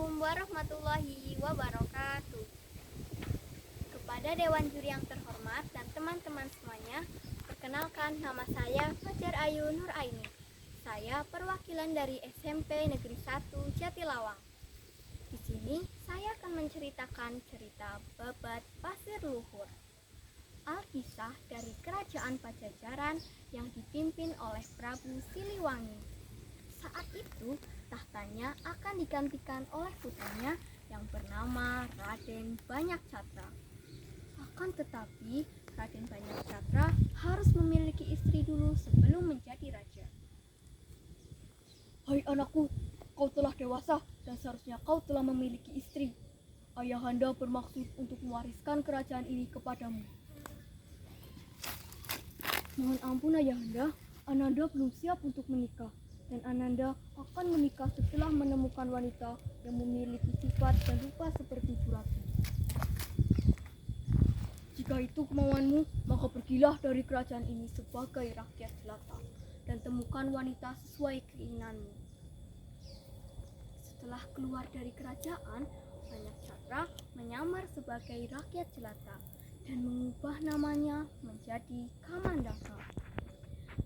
Assalamualaikum warahmatullahi wabarakatuh. Kepada Dewan Juri yang terhormat dan teman-teman semuanya, perkenalkan nama saya Fajar Ayu Nur Aini. Saya perwakilan dari SMP Negeri 1 Jatilawang. Di sini saya akan menceritakan cerita Babat Pasir Luhur. Alkisah dari Kerajaan Pajajaran yang dipimpin oleh Prabu Siliwangi. Saat itu, tahtanya akan digantikan oleh putranya yang bernama Raden Banyakcatra. Akan tetapi, Raden Banyakcatra harus memiliki istri dulu sebelum menjadi raja. Hai anakku, kau telah dewasa dan seharusnya kau telah memiliki istri. Ayahanda bermaksud untuk mewariskan kerajaan ini kepadamu. Mohon ampun ayahanda, Ananda belum siap untuk menikah. Dan Ananda akan menikah setelah menemukan wanita yang memiliki sifat dan rupa seperti Bu Ratu. Jika itu kemauanmu, maka pergilah dari kerajaan ini sebagai rakyat jelata dan temukan wanita sesuai keinginanmu. Setelah keluar dari kerajaan, Banyakcatra menyamar sebagai rakyat jelata dan mengubah namanya menjadi Kamandaka.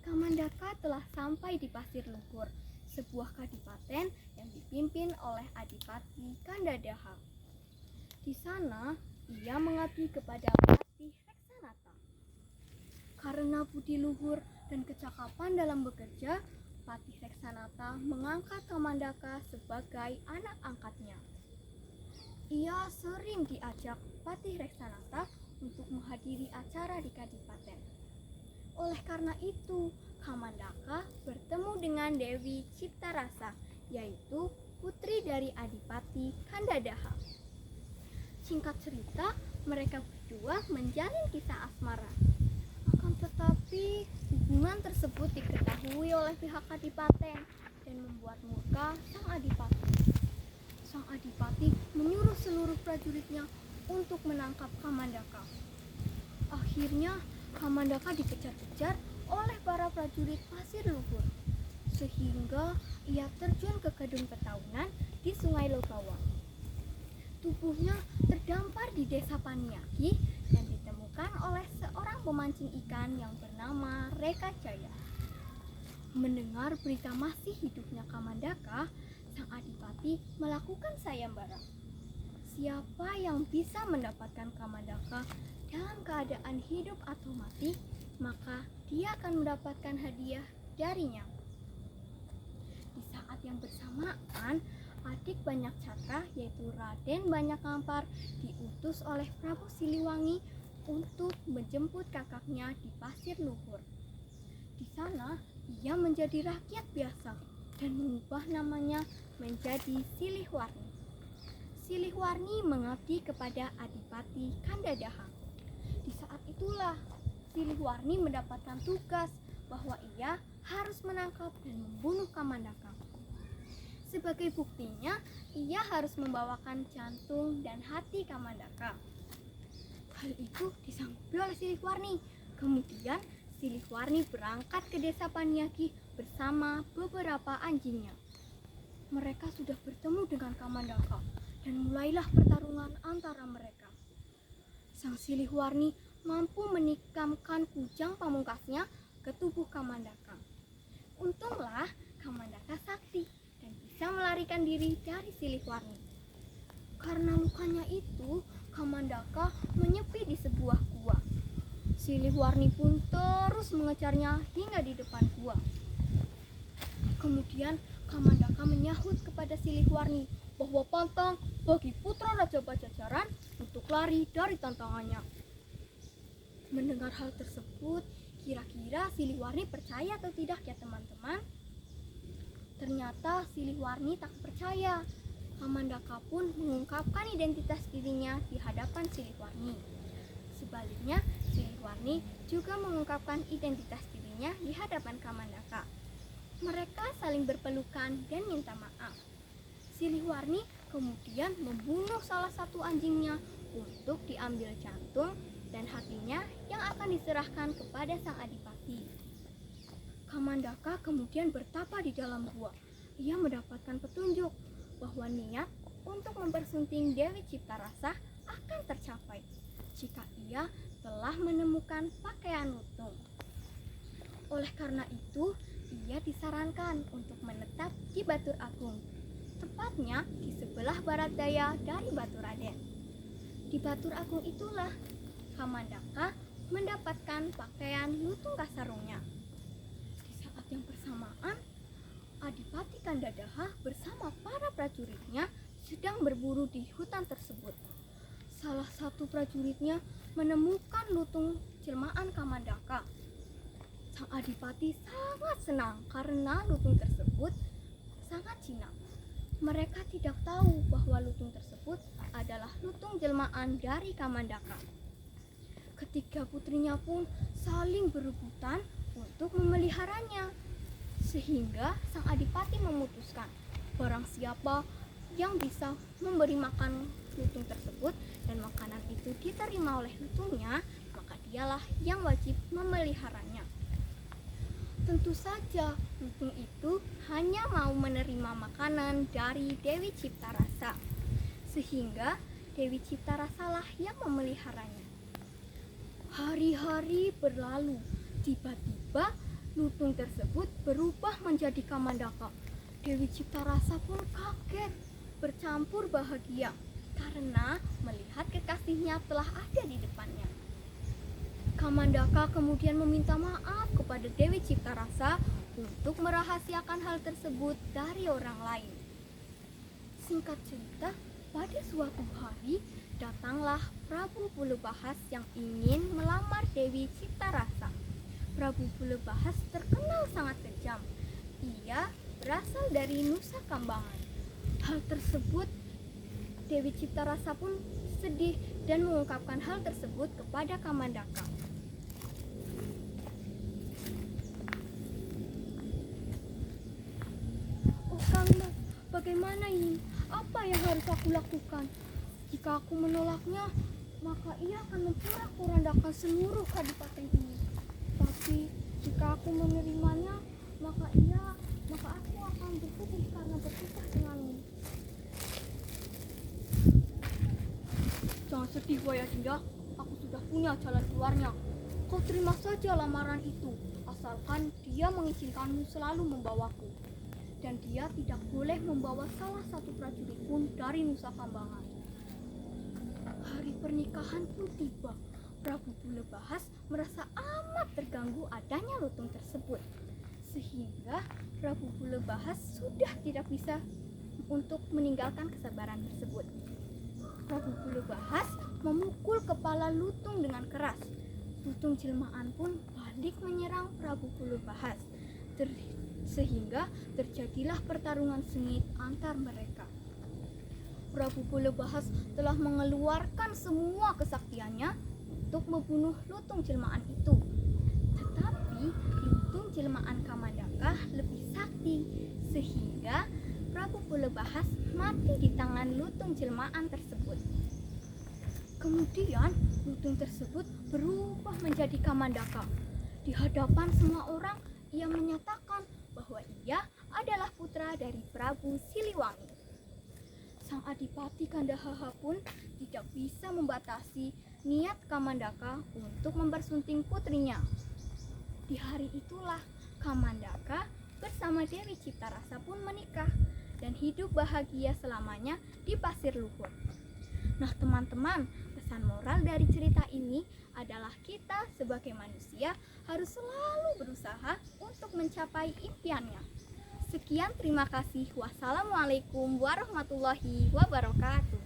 Kamandaka telah sampai di Pasir Luhur, sebuah kadipaten yang dipimpin oleh Adipati Kandadaha. Di sana, ia mengabdi kepada Patih Reksanata. Karena budi luhur dan kecakapan dalam bekerja, Patih Reksanata mengangkat Kamandaka sebagai anak angkatnya. Ia sering diajak Patih Reksanata untuk menghadiri acara di kadipaten. Oleh karena itu, Kamandaka bertemu dengan Dewi Ciptarasa, yaitu putri dari Adipati Kandadaha. Singkat cerita, mereka berdua menjalin kisah asmara. Akan tetapi, hubungan tersebut diketahui oleh pihak kadipaten dan membuat murka sang adipati. Sang adipati menyuruh seluruh prajuritnya untuk menangkap Kamandaka. Akhirnya, Kamandaka dikejar-kejar oleh para prajurit Pasir Luhur, sehingga ia terjun ke Kedung Petaunan di Sungai Logawa. Tubuhnya terdampar di desa Paniaki dan ditemukan oleh seorang pemancing ikan yang bernama Reka Jaya. Mendengar berita masih hidupnya Kamandaka, sang adipati melakukan sayembara. Siapa yang bisa mendapatkan Kamandaka dalam keadaan hidup atau mati, maka dia akan mendapatkan hadiah darinya. Di saat yang bersamaan, adik Banyakcatra yaitu Raden Banyakambar diutus oleh Prabu Siliwangi untuk menjemput kakaknya di Pasir Luhur. Di sana, ia menjadi rakyat biasa dan mengubah namanya menjadi Silihwarni. Silihwarni mengabdi kepada Adipati Kandadaha. Di saat itulah Silihwarni mendapatkan tugas bahwa ia harus menangkap dan membunuh Kamandaka. Sebagai buktinya, ia harus membawakan jantung dan hati Kamandaka. Hal itu disanggupi oleh Silihwarni. Kemudian Silihwarni berangkat ke desa Paniaki bersama beberapa anjingnya. Mereka sudah bertemu dengan Kamandaka dan mulailah pertarungan antara mereka. Sang Silihwarni mampu menikamkan kujang pamungkasnya ke tubuh Kamandaka. Untunglah Kamandaka sakti dan bisa melarikan diri dari Silihwarni. Karena lukanya itu, Kamandaka menyepi di sebuah gua. Silihwarni pun terus mengejarnya hingga di depan gua. Kemudian Kamandaka menyahut kepada Silihwarni bahwa pantang bagi putra Raja Pajajaran untuk lari dari tantangannya. Mendengar hal tersebut, kira-kira Silihwarni percaya atau tidak ya teman-teman? Ternyata Silihwarni tak percaya. Kamandaka pun mengungkapkan identitas dirinya di hadapan Silihwarni. Sebaliknya, Silihwarni juga mengungkapkan identitas dirinya di hadapan Kamandaka. Mereka saling berpelukan dan minta maaf. Silihwarni kemudian membunuh salah satu anjingnya untuk diambil jantung dan hatinya yang akan diserahkan kepada sang adipati. Kamandaka kemudian bertapa di dalam gua. Ia mendapatkan petunjuk bahwa niat untuk mempersunting Dewi Ciptarasa akan tercapai jika ia telah menemukan pakaian lutung. Oleh karena itu, ia disarankan untuk menetap di Batur Agung, tepatnya di sebelah barat daya dari Baturaden. Di Batur Agung itulah Kamandaka mendapatkan pakaian lutung kasarungnya. Di saat yang bersamaan, Adipati Kandadaha bersama para prajuritnya sedang berburu di hutan tersebut. Salah satu prajuritnya menemukan lutung jelmaan Kamandaka. Sang Adipati sangat senang karena lutung tersebut sangat jinak. Mereka tidak tahu bahwa lutung tersebut adalah lutung jelmaan dari Kamandaka. Ketiga putrinya pun saling berebutan untuk memeliharanya, sehingga sang Adipati memutuskan barang siapa yang bisa memberi makan lutung tersebut dan makanan itu diterima oleh lutungnya, maka dialah yang wajib memeliharanya. Tentu saja lutung itu hanya mau menerima makanan dari Dewi Ciptarasa, sehingga Dewi Ciptarasalah yang memeliharanya. Hari-hari berlalu, tiba-tiba lutung tersebut berubah menjadi Kamandaka. Dewi Ciptarasa pun kaget, bercampur bahagia karena melihat kekasihnya telah ada di depannya. Kamandaka kemudian meminta maaf kepada Dewi Ciptarasa untuk merahasiakan hal tersebut dari orang lain. Singkat cerita, pada suatu hari datanglah Prabu Pulebahas yang ingin melamar Dewi Ciptarasa. Prabu Pulebahas terkenal sangat kejam. Ia berasal dari Nusa Kambangan. Hal tersebut Dewi Ciptarasa pun sedih dan mengungkapkan hal tersebut kepada Kamandaka. Oh Kanda, bagaimana ini? Apa yang harus aku lakukan? Jika aku menolaknya, maka ia akan memporak-porandakan seluruh kadipaten ini. Tapi jika aku menerimanya, maka aku akan bersedih karena berpisah denganmu. Jangan sedih, Wayadinda. Aku sudah punya jalan keluarnya. Kau terima saja lamaran itu, asalkan dia mengizinkanmu selalu membawaku. Dan dia tidak boleh membawa salah satu prajurit pun dari Nusa Kambangan. Hari pernikahan pun tiba. Prabu Pulebahas merasa amat terganggu adanya lutung tersebut, sehingga Prabu Pulebahas sudah tidak bisa untuk meninggalkan kesabaran tersebut. Prabu Pulebahas memukul kepala lutung dengan keras. Lutung jelmaan pun balik menyerang Prabu Pulebahas, sehingga terjadilah pertarungan sengit antar mereka. Prabu Pulebahas telah mengeluarkan semua kesaktiannya untuk membunuh lutung jelmaan itu. Tetapi lutung jelmaan Kamandaka lebih sakti, sehingga Prabu Pulebahas mati di tangan lutung jelmaan tersebut. Kemudian lutung tersebut berubah menjadi Kamandaka. Di hadapan semua orang, ia menyatakan bahwa ia adalah putra dari Prabu Siliwangi. Sang Adipati Kandadaha pun tidak bisa membatasi niat Kamandaka untuk mempersunting putrinya. Di hari itulah Kamandaka bersama Dewi Ciptarasa pun menikah dan hidup bahagia selamanya di Pasir Luhur. Nah teman-teman, pesan moral dari cerita ini adalah kita sebagai manusia harus selalu berusaha untuk mencapai impiannya. Sekian, terima kasih. Wassalamualaikum warahmatullahi wabarakatuh.